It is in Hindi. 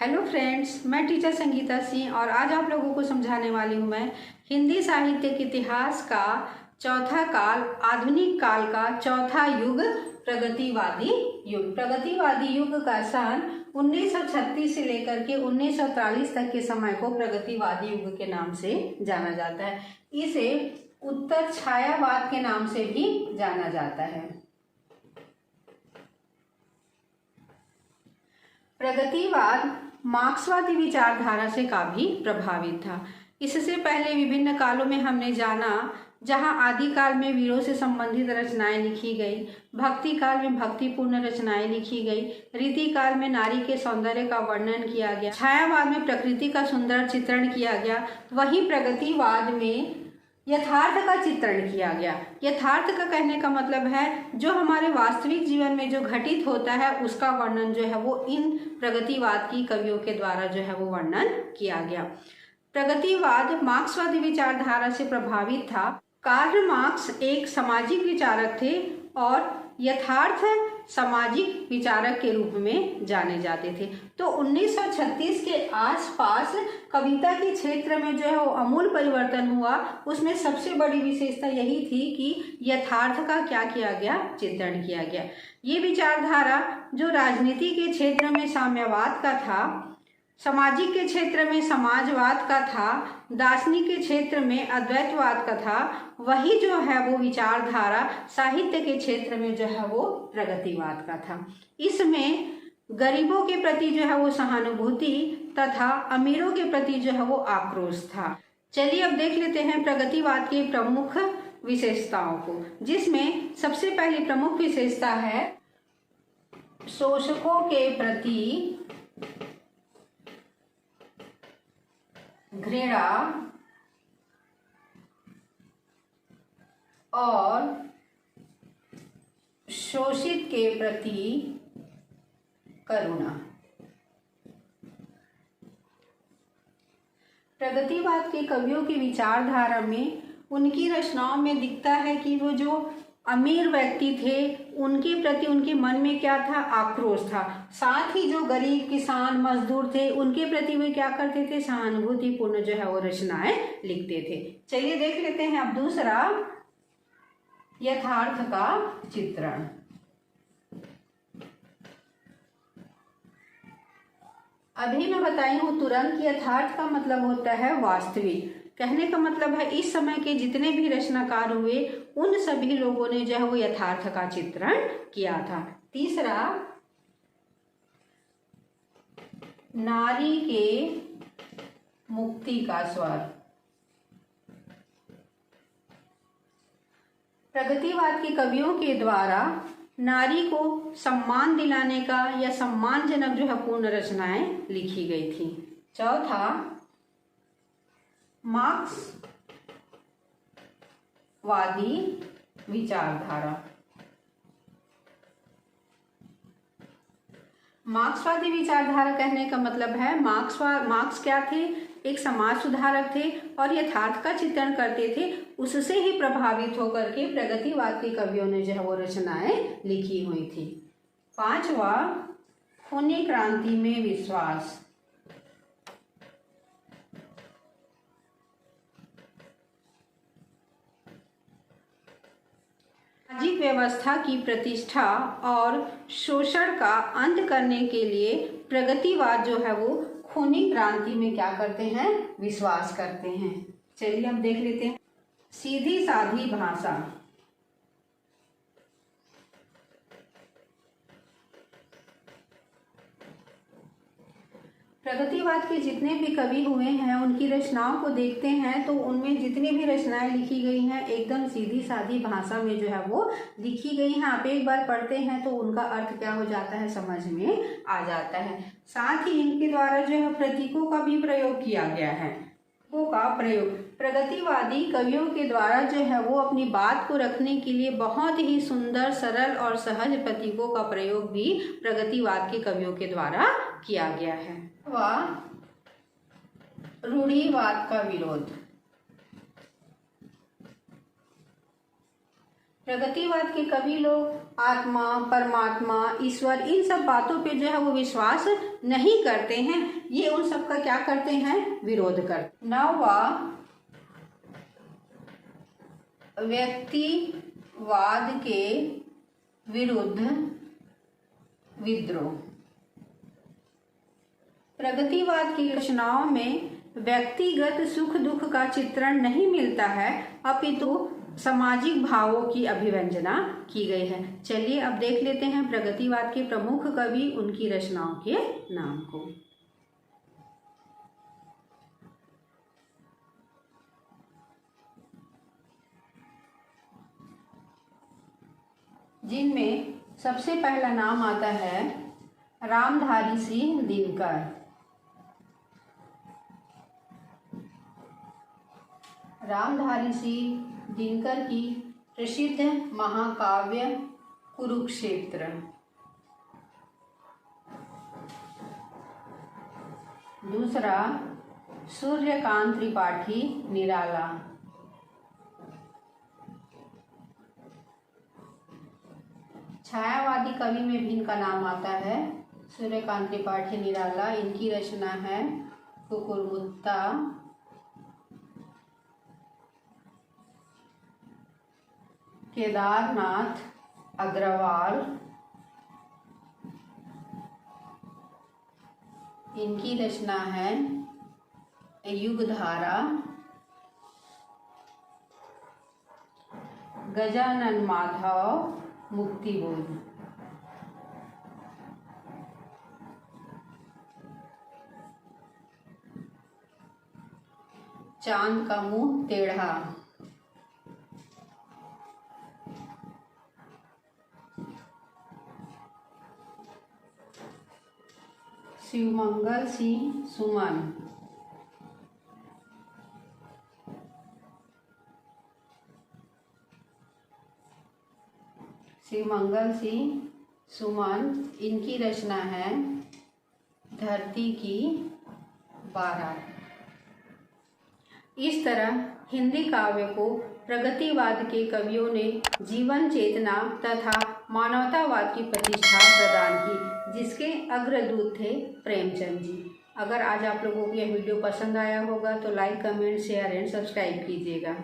हेलो फ्रेंड्स, मैं टीचर संगीता सिंह और आज आप लोगों को समझाने वाली हूँ मैं हिंदी साहित्य के इतिहास का चौथा काल, आधुनिक काल का चौथा युग, प्रगतिवादी युग। प्रगतिवादी युग का सन 1936 से लेकर के 1943 तक के समय को प्रगतिवादी युग के नाम से जाना जाता है। इसे उत्तर छायावाद के नाम से भी जाना जाता है। प्रगतिवाद मार्क्सवादी विचारधारा से काफी प्रभावित था। इससे पहले विभिन्न कालों में हमने जाना, जहां आदिकाल में वीरों से संबंधित रचनाएं लिखी गई, भक्ति काल में भक्तिपूर्ण रचनाएं लिखी गई, रीति काल में नारी के सौंदर्य का वर्णन किया गया, छायावाद में प्रकृति का सुंदर चित्रण किया गया, वहीं प्रगतिवाद में यथार्थ का चित्रण किया गया। यथार्थ का कहने का मतलब है जो हमारे वास्तविक जीवन में जो घटित होता है उसका वर्णन जो है वो इन प्रगतिवाद की कवियों के द्वारा जो है वो वर्णन किया गया। प्रगतिवाद मार्क्सवादी विचारधारा से प्रभावित था। कार्ल मार्क्स एक सामाजिक विचारक थे और यथार्थ सामाजिक विचारक के रूप में जाने जाते थे। तो 1936 के आसपास कविता के क्षेत्र में जो है वो अमूल परिवर्तन हुआ। उसमें सबसे बड़ी विशेषता यही थी कि यथार्थ का क्या किया गया, चित्रण किया गया। ये विचारधारा जो राजनीति के क्षेत्र में साम्यवाद का था, सामाजिक के क्षेत्र में समाजवाद का था, दार्शनिक के क्षेत्र में अद्वैतवाद का था, वही जो है वो विचारधारा साहित्य के क्षेत्र में जो है वो प्रगतिवाद का था। इसमें गरीबों के प्रति जो है वो सहानुभूति तथा अमीरों के प्रति जो है वो आक्रोश था। चलिए अब देख लेते हैं प्रगतिवाद की प्रमुख विशेषताओं को, जिसमें सबसे पहली प्रमुख विशेषता है शोषकों के प्रति घृणा और शोषित के प्रति करुणा। प्रगतिवाद के कवियों की विचारधारा में उनकी रचनाओं में दिखता है कि वो जो अमीर व्यक्ति थे उनके प्रति उनके मन में क्या था, आक्रोश था। साथ ही जो गरीब किसान मजदूर थे उनके प्रति वे क्या करते थे, सहानुभूतिपूर्ण जो है वो रचनाएं लिखते थे। चलिए देख लेते हैं अब दूसरा, यथार्थ का चित्रण। अभी मैं बताई हूं तुरंत, यथार्थ का मतलब होता है वास्तविक। कहने का मतलब है इस समय के जितने भी रचनाकार हुए उन सभी लोगों ने जो है वो यथार्थ का चित्रण किया था। तीसरा, नारी के मुक्ति का स्वर। प्रगतिवाद के कवियों के द्वारा नारी को सम्मान दिलाने का या सम्मानजनक जो है पूर्ण रचनाएं लिखी गई थी। चौथा, मार्क्सवादी विचारधारा। मार्क्सवादी विचारधारा कहने का मतलब है मार्क्स क्या थे, एक समाज सुधारक थे और यथार्थ का चित्रण करते थे। उससे ही प्रभावित होकर के प्रगतिवाद के कवियों ने जो है वो रचनाएं लिखी हुई थी। पांचवा, खूनी क्रांति में विश्वास। सामाजिक व्यवस्था की प्रतिष्ठा और शोषण का अंत करने के लिए प्रगतिवाद जो है वो खूनी क्रांति में क्या करते हैं, विश्वास करते हैं। चलिए अब देख लेते हैं सीधी साधी भाषा। प्रगतिवाद के जितने भी कवि हुए हैं उनकी रचनाओं को देखते हैं तो उनमें जितनी भी रचनाएं लिखी गई हैं एकदम सीधी सादी भाषा में जो है वो लिखी गई हैं। आप एक बार पढ़ते हैं तो उनका अर्थ क्या हो जाता है, समझ में आ जाता है। साथ ही इनके द्वारा जो है प्रतीकों का भी प्रयोग किया गया है। प्रगतिवादी कवियों के द्वारा जो है वो अपनी बात को रखने के लिए बहुत ही सुंदर, सरल और सहज प्रतीकों का प्रयोग भी प्रगतिवाद के कवियों के द्वारा किया गया है। वह रूढ़िवाद का विरोध। प्रगतिवाद के कवि लोग आत्मा, परमात्मा, ईश्वर, इन सब बातों पे जो है वो विश्वास नहीं करते हैं। ये उन सब का क्या करते हैं? विरोध करते। नौवां, व्यक्तिवाद के विरुद्ध विद्रोह। प्रगतिवाद की रचनाओं में व्यक्तिगत सुख दुख का चित्रण नहीं मिलता है, अपितु सामाजिक भावों की अभिव्यंजना की गई है। चलिए अब देख लेते हैं प्रगतिवाद के प्रमुख कवि, उनकी रचनाओं के नाम को। जिनमें सबसे पहला नाम आता है रामधारी सिंह दिनकर। रामधारी सिंह दिनकर की प्रसिद्ध महाकाव्य कुरुक्षेत्र। दूसरा, सूर्यकांत त्रिपाठी निराला। छायावादी कवि में भी इनका नाम आता है सूर्यकांत त्रिपाठी निराला। इनकी रचना है कुकुरमुत्ता, केदारनाथ अग्रवाल। इनकी रचना है युगधारा। गजानन माधव मुक्तिबोध। चांद का मुंह टेढ़ा। शिवमंगल सिंह सुमन। शिवमंगल सिंह सुमन, इनकी रचना है धरती की बारात। इस तरह हिंदी काव्य को प्रगतिवाद के कवियों ने जीवन चेतना तथा मानवतावाद की प्रतिष्ठा प्रदान की, जिसके अग्रदूत थे प्रेमचंद जी। अगर आज आप लोगों को यह वीडियो पसंद आया होगा तो like, comment, share and subscribe कीजिएगा।